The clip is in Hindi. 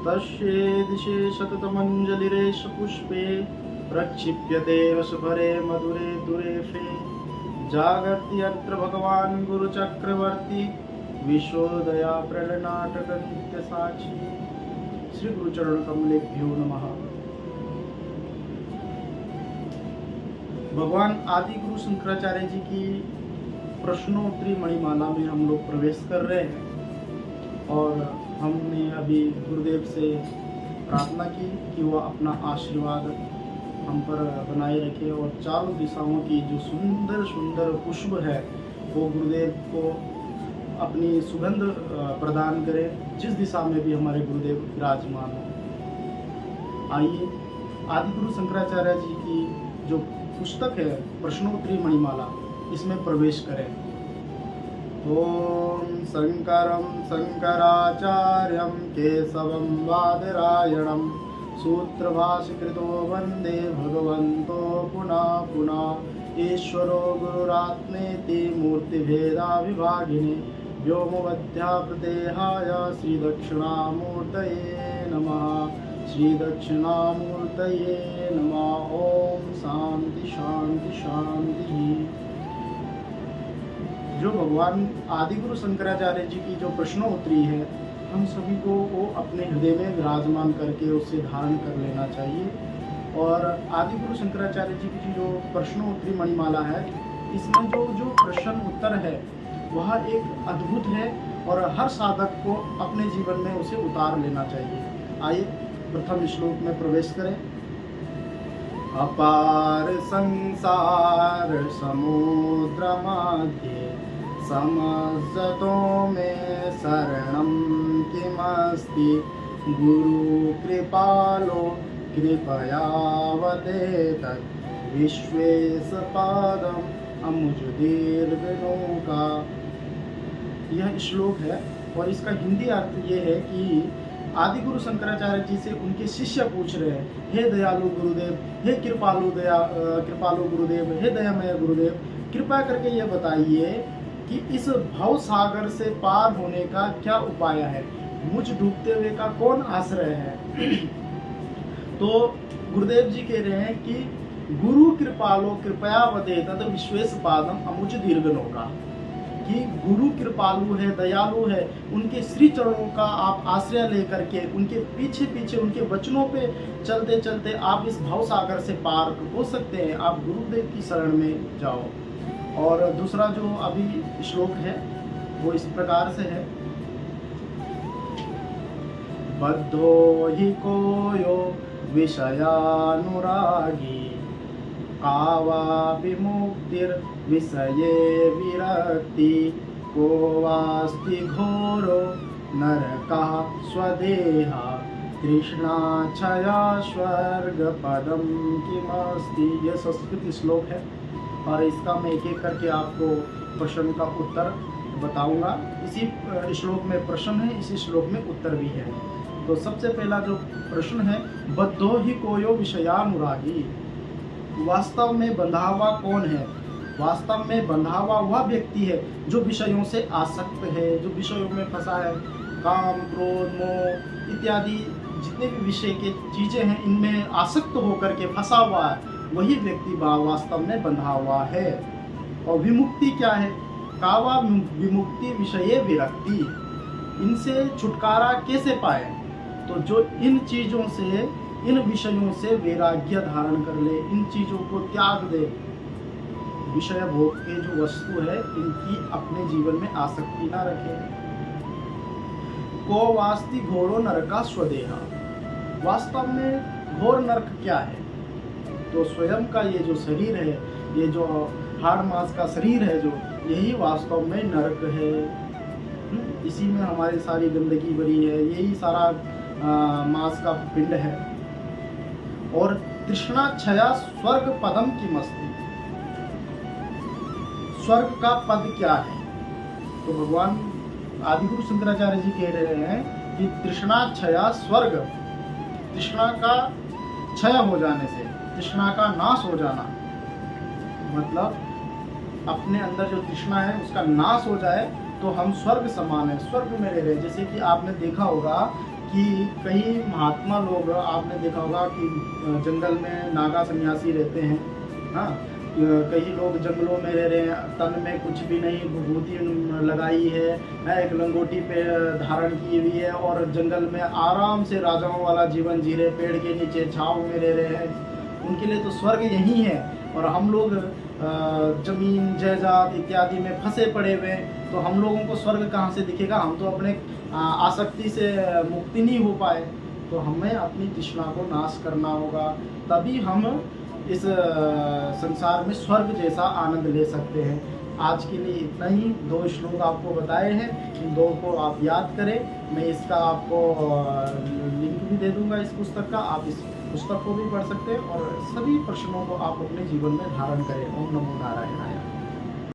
तस्येदिशे शततमञ्जलिरेष पुष्पे प्रक्षिप्यते रसभरे मधुरे दुरेफे जागर्ति यत्र भगवान् गुरुचक्रवर्ती विश्वोदया प्रणनाटक नित्य साक्षी। श्री गुरुचरण कमलेभ्यो नमः। भगवान आदि गुरु शंकराचार्य जी की प्रश्नोत्तरी मणिमाला में हम लोग प्रवेश कर रहे हैं और हमने अभी गुरुदेव से प्रार्थना की कि वह अपना आशीर्वाद हम पर बनाए रखे और चारों दिशाओं की जो सुंदर सुंदर पुष्प है वो गुरुदेव को अपनी सुगंध प्रदान करें, जिस दिशा में भी हमारे गुरुदेव विराजमान हो। आइए आदि गुरु शंकराचार्य जी की जो पुस्तक है प्रश्नोत्तरी मणिमाला, इसमें प्रवेश करें। ओम शंकरं शंकराचार्यं केशवं बादरायणं सूत्रभाष्यकृतो वंदे भगवन्तो पुनः पुनः। ईश्वरो गुरुरात्मेति मूर्तिभेदाविभागिने व्योमवद्व्याप्तदेहाय श्रीदक्षिणामूर्तये नमः। श्रीदक्षिणामूर्तये नमः। ओम शांति शांति शांति। जो भगवान आदि गुरु शंकराचार्य जी की जो प्रश्नोत्तरी है, हम सभी को वो अपने हृदय में विराजमान करके उसे धारण कर लेना चाहिए। और आदि गुरु शंकराचार्य जी की जो प्रश्नोत्तरी मणिमाला है, इसमें जो प्रश्न उत्तर है वह एक अद्भुत है और हर साधक को अपने जीवन में उसे उतार लेना चाहिए। आइए प्रथम श्लोक में प्रवेश करें। अपार संसार समुद्र मध्य समजतो में शरणं किमस्ति गुरु कृपालो कृपयावदेतत् विश्वेश पादम अमुजुदीर्घनौका। यह श्लोक है और इसका हिंदी अर्थ ये है कि आदि गुरु शंकराचार्य जी से उनके शिष्य पूछ रहे हैं, हे दयालु गुरुदेव, हे कृपालु गुरुदेव, हे दयामय गुरुदेव, कृपा करके ये बताइए कि इस भव सागर से पार होने का क्या उपाय है, मुझ डूबते हुए का कौन आश्रय है। तो गुरुदेव जी कह रहे हैं कि गुरु कृपालो कृपया वदेतत् विश्वेश पादम अमुज दीर्घनौका, कि गुरु कृपालु है, दयालु है, उनके श्री चरणों का आप आश्रय लेकर के उनके पीछे पीछे उनके वचनों पे चलते चलते आप इस भव सागर से पार हो सकते हैं। आप गुरुदेव की शरण में जाओ। और दूसरा जो अभी श्लोक है वो इस प्रकार से है। बद्धो हि कोयो विषयानुरागी कावा विमुक्तिर विषये विरक्ति को वास्ति घोरो नरकः स्वदेहा तृष्णा छया स्वर्ग पदम किमस्ति। यह संस्कृत श्लोक है और इसका मैं एक एक करके आपको प्रश्न का उत्तर बताऊंगा। इसी श्लोक में प्रश्न है, इसी श्लोक में उत्तर भी है। तो सबसे पहला जो प्रश्न है, बद्धो हि कोयो विषयानुरागी, वास्तव में बंधा हुआ कौन है। वास्तव में बंधा हुआ वह व्यक्ति है जो विषयों से आसक्त है, जो विषयों में फंसा है। काम क्रोध मोह इत्यादि जितने भी विषय के चीजें हैं, इनमें आसक्त होकर के फंसा हुआ है, वही व्यक्ति वास्तव में बंधा हुआ है। और विमुक्ति क्या है, कावा विमुक्ति विषये विरक्ति, इनसे छुटकारा कैसे पाए। तो जो इन चीजों से, इन विषयों से वैराग्य धारण कर ले, इन चीजों को त्याग दे। विषय भोग के जो वस्तु है इनकी अपने जीवन में आसक्ति ना रखे। को वास्ति घोरो नरका स्वदेहा, वास्तव में घोर नरक क्या है। तो स्वयं का ये जो शरीर है, ये जो हाड़ मांस का शरीर है, जो यही वास्तव में नरक है। इसी में हमारी सारी गंदगी भरी है, यही सारा मांस का पिंड है। और तृष्णा छया स्वर्ग पदम की मस्ती, स्वर्ग का पद क्या है। तो भगवान आदि गुरु शंकराचार्य जी कह रहे हैं कि तृष्णा छया स्वर्ग, तृष्णा का क्षय हो जाने से, तृष्णा का नाश हो जाना, मतलब अपने अंदर जो तृष्णा है उसका नाश हो जाए तो हम स्वर्ग समान है, स्वर्ग में रह रहे। जैसे कि आपने देखा होगा कि कई महात्मा लोग, आपने देखा होगा कि जंगल में नागा सन्यासी रहते हैं। हाँ, कई लोग जंगलों में रह रहे हैं, तन में कुछ भी नहीं, विभूति लगाई है, एक लंगोटी पे धारण की हुई है और जंगल में आराम से राजाओं वाला जीवन जी रहे, पेड़ के नीचे छाँव में रह रहे हैं। उनके लिए तो स्वर्ग यही है, और हम लोग जमीन जायदाद इत्यादि में फंसे पड़े हुए हैं, तो हम लोगों को स्वर्ग कहाँ से दिखेगा? हम तो अपने आसक्ति से मुक्ति नहीं हो पाए। तो हमें अपनी तृष्णा को नाश करना होगा, तभी हम इस संसार में स्वर्ग जैसा आनंद ले सकते हैं। आज के लिए इतना ही, 2 श्लोक आपको बताए हैं, इन 2 को आप याद करें। मैं इसका आपको लिंक भी दे दूंगा इस पुस्तक का, आप इस पुस्तक को भी पढ़ सकते हैं और सभी प्रश्नों को आप अपने जीवन में धारण करें। ओम नमो नारायणाय।